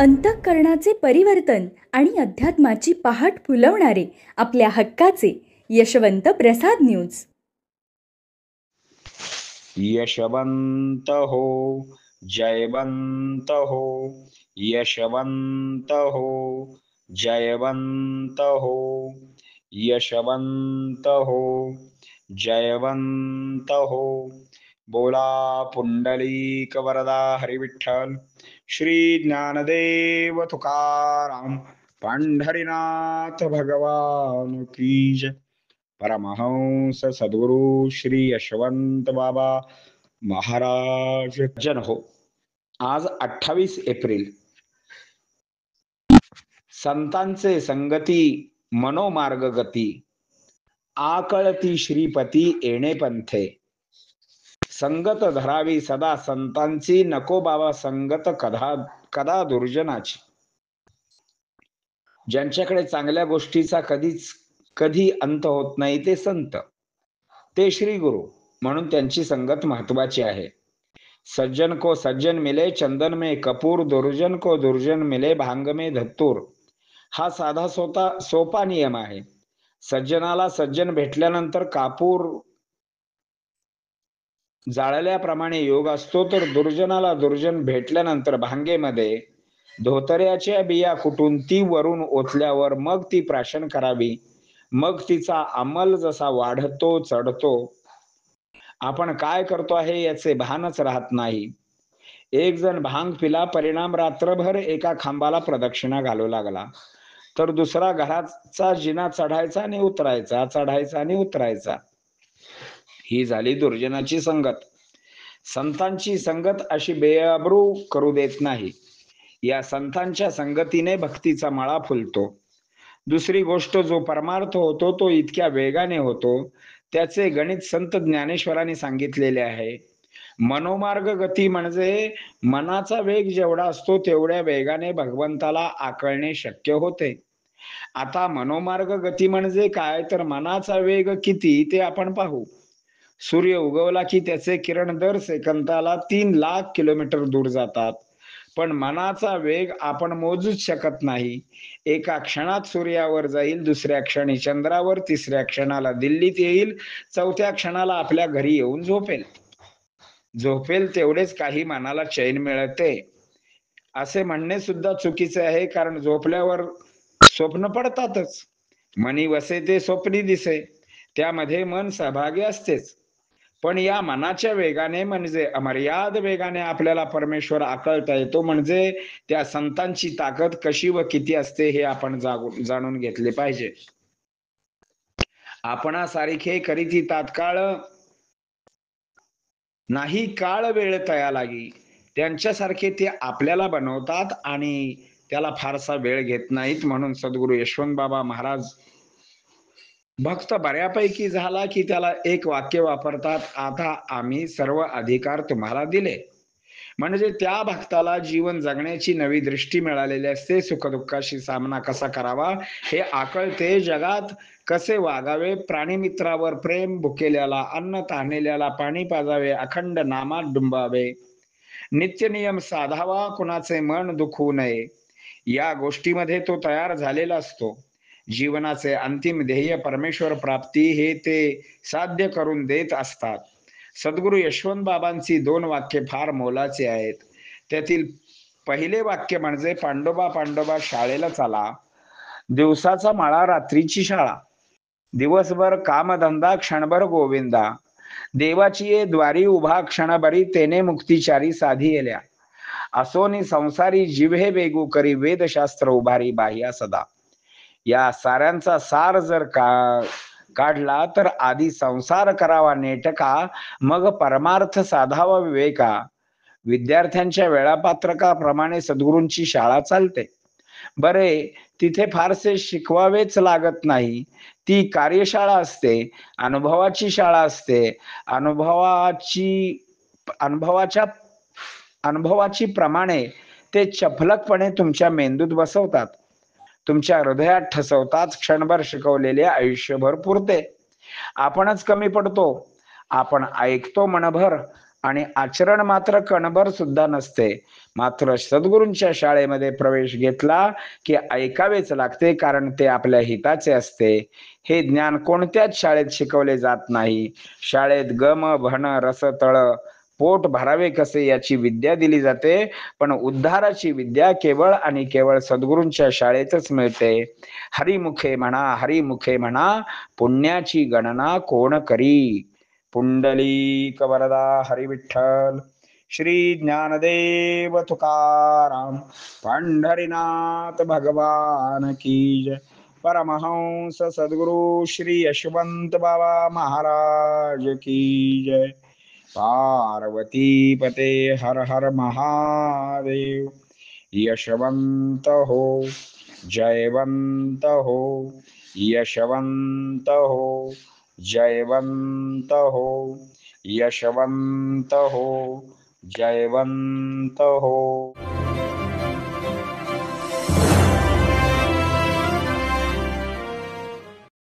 अंतःकरणाचे परिवर्तन आणि अध्यात्माची पहाट फुलवणारे आपल्या हक्काचे यशवंत प्रसाद न्यूज. यशवंत हो, जयवंत हो, यशवंत हो, जयवंत हो, यशवंत हो, जयवंत हो. बोला पुंडलिक वरदा हरिविठ्ठल श्री ज्ञानदेव तुकाराम पंढरीनाथ भगवान की जय. परमहंस सद्गुरु श्री यशवंत बाबा महाराज जन हो. आज 28 एप्रिल. संतांचे संगती मनोमार्ग गती, आकळती श्रीपती येणे पंथे. संगत धरावी सदा संतांची, नको बाबा संगत कदा कदा दुर्जनाची. ज्यांच्याकडे चांगल्या गोष्टीचा कधी अंत होत नाही ते संत, ते श्री गुरु, म्हणून त्यांची संगत महत्वाची आहे. सज्जन को सज्जन मिले चंदन में कपूर, दुर्जन को दुर्जन मिले भांग में धतूर. हा साधा सोपा नियम आहे. सज्जनाला सज्जन भेटल्यानंतर कापूर जाळल्याप्रमाणे योग असतो, तर दुर्जनाला दुर्जन भेटल्यानंतर भांगेमध्ये धोतऱ्याच्या बिया कुटून ती वरून ओतल्यावर मग ती प्राशन करावी. मग तिचा अंमल जसा वाढतो चढतो, आपण काय करतो आहे याचे भानच राहत नाही. एक जण भांग पिला, परिणाम रात्रभर एका खांबाला प्रदक्षिणा घालू लागला, तर दुसरा घराचा जिना चढायचा आणि उतरायचा, चढायचा आणि उतरायचा. ही झाली दुर्जनाची संगत. संतांची संगत अशी बेअब्रू करू देत नाही. या संतांच्या संगतीने भक्तीचा मळा फुलतो. दुसरी गोष्ट, जो परमार्थ होतो तो इतक्या वेगाने होतो, त्याचे गणित संत ज्ञानेश्वरांनी सांगितलेले आहे. मनोमार्ग गती म्हणजे मनाचा वेग जेवढा असतो तेवढ्या वेगाने भगवंताला आकळणे शक्य होते. आता मनोमार्ग गती म्हणजे काय, तर मनाचा वेग किती ते आपण पाहू. सूर्य उगवला की त्याचे किरण दर सेकंदाला 3 लाख किलोमीटर दूर जातात, पण मनाचा वेग आपण मोजूच शकत नाही. एका क्षणात सूर्यावर जाईल, दुसऱ्या क्षणी चंद्रावर, तिसऱ्या क्षणाला दिल्लीत येईल, चौथ्या क्षणाला आपल्या घरी येऊन झोपेल तेवढेच काही मनाला चैन मिळते असे म्हणणे सुद्धा चुकीचे आहे. कारण झोपल्यावर स्वप्न पडतातच. मनी वसे ते स्वप्नी दिसे, त्यामध्ये मन सहभागी असतेच. पण या मनाच्या वेगाने म्हणजे अमर्याद वेगाने आपल्याला परमेश्वर आकळता येतो. म्हणजे त्या संतांची ताकद कशी व किती असते हे आपण जाणून घेतले पाहिजे. आपणासारखे करीती तात्काळ नाही, काळ वेळ तया लागी. त्यांच्यासारखे ते आपल्याला बनवतात आणि त्याला फारसा वेळ घेत नाहीत. म्हणून सद्गुरू यशवंत बाबा महाराज भक्त बऱ्यापैकी झाला की त्याला एक वाक्य वापरतात, आता आम्ही सर्व अधिकार तुम्हाला दिले. म्हणजे त्या भक्ताला जीवन जगण्याची नवी दृष्टी मिळालेली असते. सुखदुःखाशी सामना कसा करावा हे आकळते. जगात कसे वागावे, प्राणीमित्रावर प्रेम, भुकेल्याला अन्न, तहानेल्याला पाणी पाजावे, अखंड नामात डुंबावे, नित्यनियम साधावा, कुणाचे मन दुखवू नये, या गोष्टीमध्ये तो तयार झालेला असतो. जीवनाचे अंतिम ध्येय परमेश्वर प्राप्ती हे ते साध्य करून देत असतात. सद्गुरू यशवंत बाबांची 2 वाक्ये फार मोलाची आहेत. त्यातील पहिले वाक्य म्हणजे, पांडोबा पांडोबा शाळेला चला, दिवसाचा मळा रात्रीची शाळा, दिवसभर कामधंदा क्षणभर गोविंदा, देवाची ये द्वारी उभा क्षणभरी, तेने मुक्तिचारी साधी येल्या, असोनी संसारी जिव्हे वेगू करी, वेदशास्त्र उभारी बाह्या सदा. या साऱ्यांचा सार जर काढला तर आधी संसार करावा नेटका, मग परमार्थ साधावा विवेका. विद्यार्थ्यांच्या वेळापत्रकाप्रमाणे सद्गुरूंची शाळा चालते. बरे, तिथे फारसे शिकवावेच लागत नाही. ती कार्यशाळा असते, अनुभवाची शाळा असते. अनुभवाची प्रमाणे ते चपलकपणे तुमच्या मेंदूत बसवतात, तुमच्या हृदयात ठसवतात. क्षणभर शिकवलेले आयुष्यभर पुरते. आपणच कमी पडतो. आपण ऐकतो मनभर आणि आचरण मात्र कणभर सुद्धा नसते. मात्र सद्गुरूंच्या शाळेमध्ये प्रवेश घेतला की ऐकावेच लागते, कारण ते आपल्या हिताचे असते. हे ज्ञान कोणत्याच शाळेत शिकवले जात नाही. शाळेत गम भन रस तळ पोट भरावे कसे याची विद्या दिली जाते, पण उद्धाराची विद्या केवळ आणि केवळ सद्गुरूंच्या शाळेतच मिळते. हरिमुखे म्हणा, हरिमुखे म्हणा, पुण्याची गणना कोण करी. पुंडलिक वरदा हरी विठ्ठल. श्री ज्ञानदेव तुकाराम पंढरीनाथ भगवान की जय. परमहंस सद्गुरु श्री यशवंत बाबा महाराज की जय. पार्वती पते हर हर महादेव. यशवंत हो, जयवंत हो, यशवंत हो, जयवंत हो, यशवंत हो, जयवंत हो.